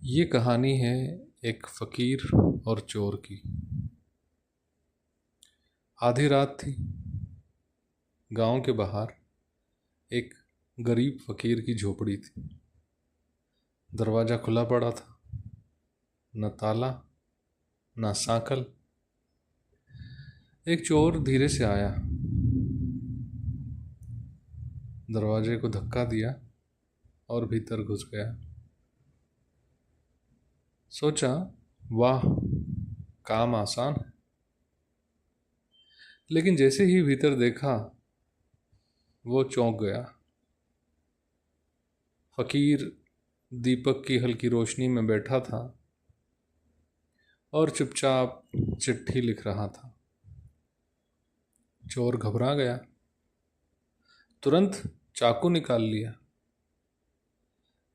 ये कहानी है एक फ़कीर और चोर की। आधी रात थी। गांव के बाहर एक गरीब फ़कीर की झोपड़ी थी। दरवाज़ा खुला पड़ा था, न ताला न सांकल। एक चोर धीरे से आया, दरवाजे को धक्का दिया और भीतर घुस गया। सोचा, वाह, काम आसान है। लेकिन जैसे ही भीतर देखा, वो चौंक गया। फ़कीर दीपक की हल्की रोशनी में बैठा था और चुपचाप चिट्ठी लिख रहा था। चोर घबरा गया, तुरंत चाकू निकाल लिया।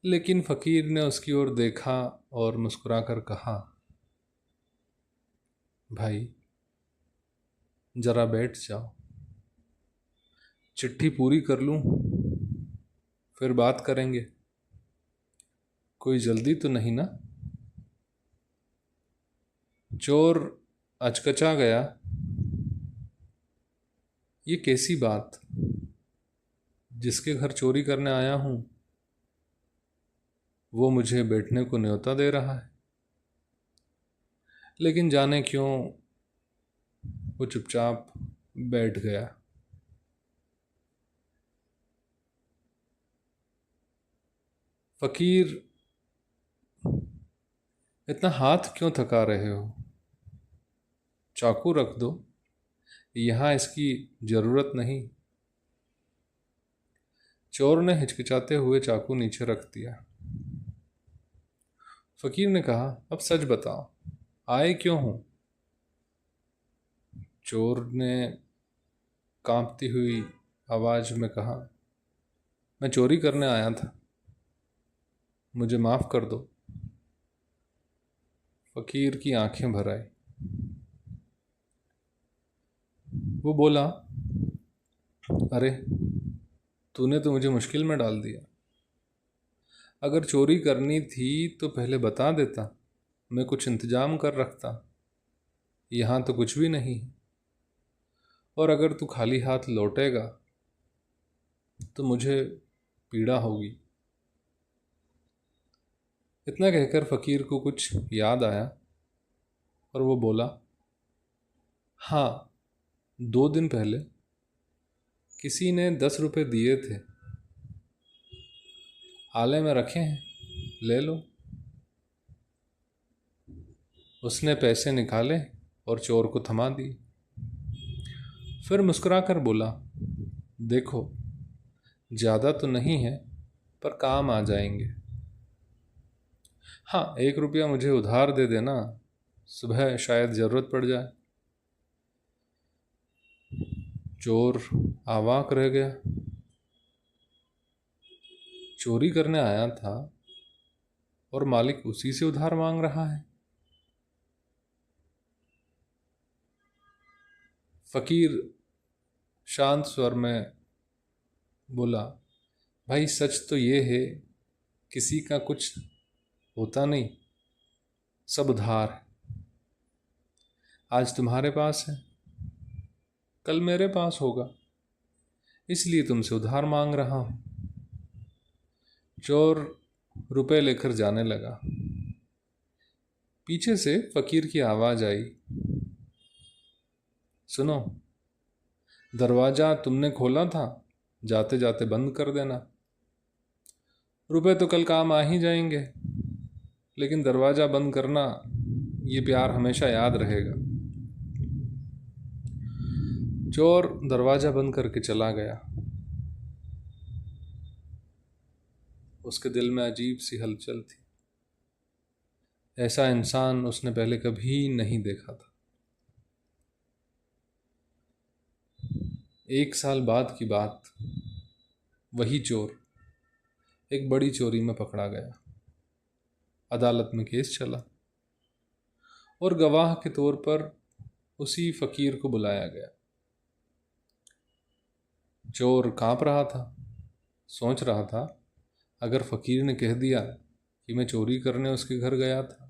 लेकिन फ़कीर ने उसकी ओर देखा और मुस्कुराकर कहा, भाई, जरा बैठ जाओ, चिट्ठी पूरी कर लूं, फिर बात करेंगे। कोई जल्दी तो नहीं ना? चोर अचकचा गया। ये कैसी बात? जिसके घर चोरी करने आया हूं, वो मुझे बैठने को न्योता दे रहा है। लेकिन जाने क्यों वो चुपचाप बैठ गया। फ़कीर, इतना हाथ क्यों थका रहे हो? चाकू रख दो, यहाँ इसकी ज़रूरत नहीं। चोर ने हिचकिचाते हुए चाकू नीचे रख दिया। फ़कीर ने कहा, अब सच बताओ, आए क्यों हो? चोर ने कांपती हुई आवाज़ में कहा, मैं चोरी करने आया था, मुझे माफ़ कर दो। फ़कीर की आंखें भर आई। वो बोला, अरे, तूने तो मुझे मुश्किल में डाल दिया। अगर चोरी करनी थी तो पहले बता देता, मैं कुछ इंतजाम कर रखता। यहाँ तो कुछ भी नहीं। और अगर तू खाली हाथ लौटेगा तो मुझे पीड़ा होगी। इतना कहकर फ़कीर को कुछ याद आया और वो बोला, हाँ, 2 दिन पहले किसी ने 10 रुपये दिए थे, आले में रखे हैं, ले लो। उसने पैसे निकाले और चोर को थमा दिए। फिर मुस्कुराकर बोला, देखो, ज़्यादा तो नहीं है, पर काम आ जाएंगे। हाँ, 1 रुपया मुझे उधार दे देना, सुबह शायद ज़रूरत पड़ जाए। चोर अवाक रह गया। चोरी करने आया था और मालिक उसी से उधार मांग रहा है। फ़कीर शांत स्वर में बोला, भाई, सच तो ये है, किसी का कुछ होता नहीं, सब उधार है। आज तुम्हारे पास है, कल मेरे पास होगा, इसलिए तुमसे उधार मांग रहा हूँ। चोर रुपए लेकर जाने लगा। पीछे से फ़कीर की आवाज़ आई, सुनो, दरवाज़ा तुमने खोला था, जाते जाते बंद कर देना। रुपए तो कल काम आ ही जाएंगे, लेकिन दरवाज़ा बंद करना, ये प्यार हमेशा याद रहेगा। चोर दरवाज़ा बंद करके चला गया। उसके दिल में अजीब सी हलचल थी। ऐसा इंसान उसने पहले कभी नहीं देखा था। 1 साल बाद की बात, वही चोर एक बड़ी चोरी में पकड़ा गया। अदालत में केस चला और गवाह के तौर पर उसी फ़कीर को बुलाया गया। चोर कांप रहा था, सोच रहा था, अगर फ़कीर ने कह दिया कि मैं चोरी करने उसके घर गया था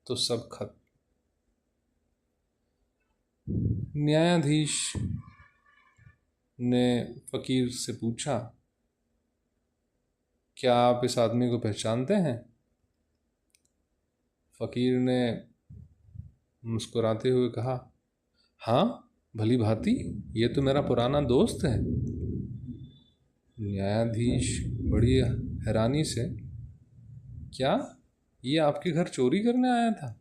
तो सब खत्म। न्यायाधीश ने फकीर से पूछा, क्या आप इस आदमी को पहचानते हैं? फकीर ने मुस्कुराते हुए कहा, हाँ, भली भांति, ये तो मेरा पुराना दोस्त है। न्यायाधीश बड़ी हैरानी से, क्या ये आपके घर चोरी करने आया था?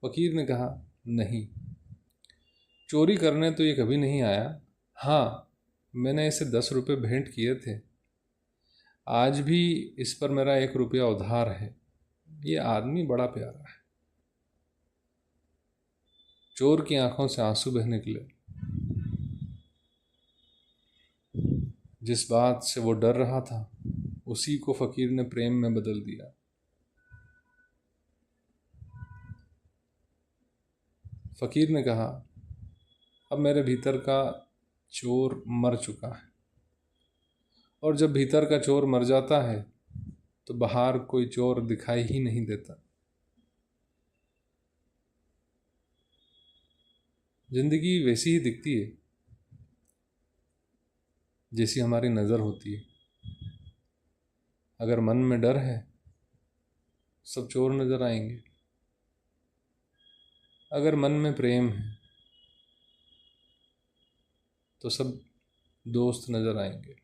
फकीर ने कहा, नहीं, चोरी करने तो ये कभी नहीं आया। हाँ, मैंने इसे 10 रुपये भेंट किए थे। आज भी इस पर मेरा 1 रुपया उधार है। ये आदमी बड़ा प्यारा है। चोर की आंखों से आंसू बह निकले। जिस बात से वो डर रहा था उसी को फकीर ने प्रेम में बदल दिया। फकीर ने कहा, अब मेरे भीतर का चोर मर चुका है, और जब भीतर का चोर मर जाता है तो बाहर कोई चोर दिखाई ही नहीं देता। जिंदगी वैसी ही दिखती है जैसी हमारी नज़र होती है। अगर मन में डर है, सब चोर नजर आएंगे। अगर मन में प्रेम है तो सब दोस्त नजर आएंगे।